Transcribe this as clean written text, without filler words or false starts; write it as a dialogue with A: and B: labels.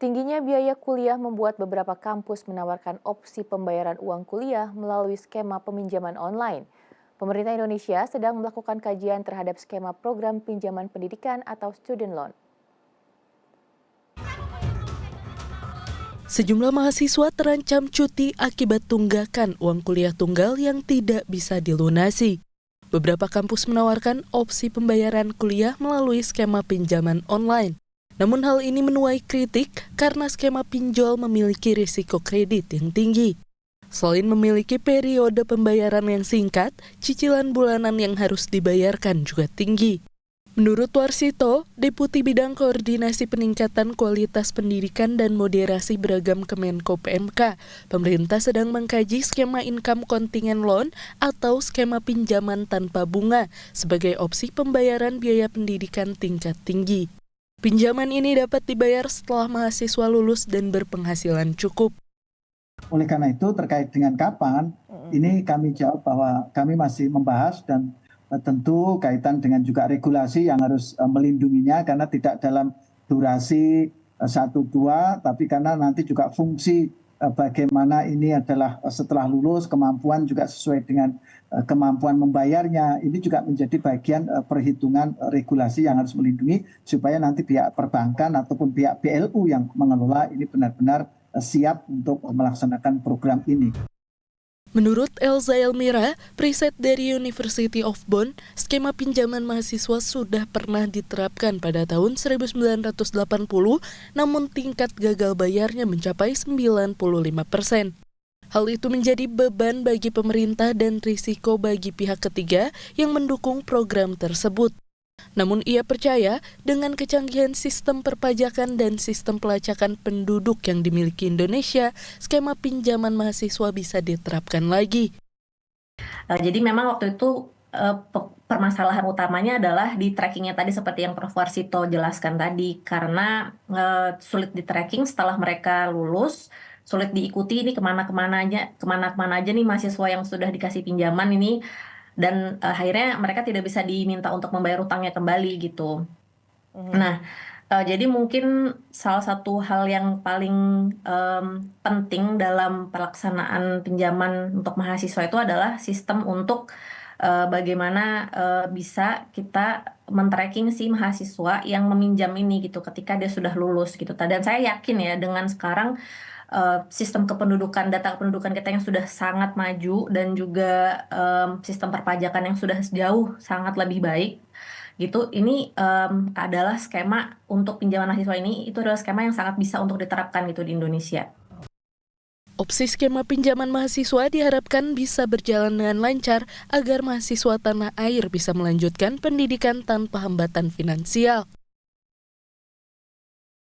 A: Tingginya biaya kuliah membuat beberapa kampus menawarkan opsi pembayaran uang kuliah melalui skema peminjaman online. Pemerintah Indonesia sedang melakukan kajian terhadap skema program pinjaman pendidikan atau student loan.
B: Sejumlah mahasiswa terancam cuti akibat tunggakan uang kuliah tunggal yang tidak bisa dilunasi. Beberapa kampus menawarkan opsi pembayaran kuliah melalui skema pinjaman online. Namun hal ini menuai kritik karena skema pinjol memiliki risiko kredit yang tinggi. Selain memiliki periode pembayaran yang singkat, cicilan bulanan yang harus dibayarkan juga tinggi. Menurut Warsito, Deputi Bidang Koordinasi Peningkatan Kualitas Pendidikan dan Moderasi Beragam Kemenko PMK, pemerintah sedang mengkaji skema income contingent loan atau skema pinjaman tanpa bunga sebagai opsi pembayaran biaya pendidikan tingkat tinggi. Pinjaman ini dapat dibayar setelah mahasiswa lulus dan berpenghasilan cukup.
C: Oleh karena itu terkait dengan kapan, ini kami jawab bahwa kami masih membahas dan tentu kaitan dengan juga regulasi yang harus melindunginya karena tidak dalam durasi 1-2, tapi karena nanti juga fungsi bagaimana ini adalah setelah lulus kemampuan juga sesuai dengan kemampuan membayarnya. Ini juga menjadi bagian perhitungan regulasi yang harus melindungi supaya nanti pihak perbankan ataupun pihak BLU yang mengelola ini benar-benar siap untuk melaksanakan program ini.
B: Menurut Elza Elmira, riset dari University of Bonn, skema pinjaman mahasiswa sudah pernah diterapkan pada tahun 1980, namun tingkat gagal bayarnya mencapai 95%. Hal itu menjadi beban bagi pemerintah dan risiko bagi pihak ketiga yang mendukung program tersebut. Namun ia percaya dengan kecanggihan sistem perpajakan dan sistem pelacakan penduduk yang dimiliki Indonesia, skema pinjaman mahasiswa bisa diterapkan lagi.
D: Jadi memang waktu itu permasalahan utamanya adalah di trackingnya tadi seperti yang Prof. Warsito jelaskan tadi, karena sulit di tracking setelah mereka lulus, sulit diikuti ini kemana-kemana aja nih mahasiswa yang sudah dikasih pinjaman ini. Dan akhirnya mereka tidak bisa diminta untuk membayar utangnya kembali gitu. Nah, jadi mungkin salah satu hal yang paling penting dalam pelaksanaan pinjaman untuk mahasiswa itu adalah sistem untuk bagaimana bisa kita men-tracking si mahasiswa yang meminjam ini gitu ketika dia sudah lulus gitu. Dan saya yakin ya dengan sekarang sistem data kependudukan kita yang sudah sangat maju dan juga sistem perpajakan yang sudah jauh sangat lebih baik gitu. Ini adalah skema untuk pinjaman mahasiswa ini, itu adalah skema yang sangat bisa untuk diterapkan gitu di Indonesia.
B: Opsi skema pinjaman mahasiswa diharapkan bisa berjalan dengan lancar agar mahasiswa tanah air bisa melanjutkan pendidikan tanpa hambatan finansial.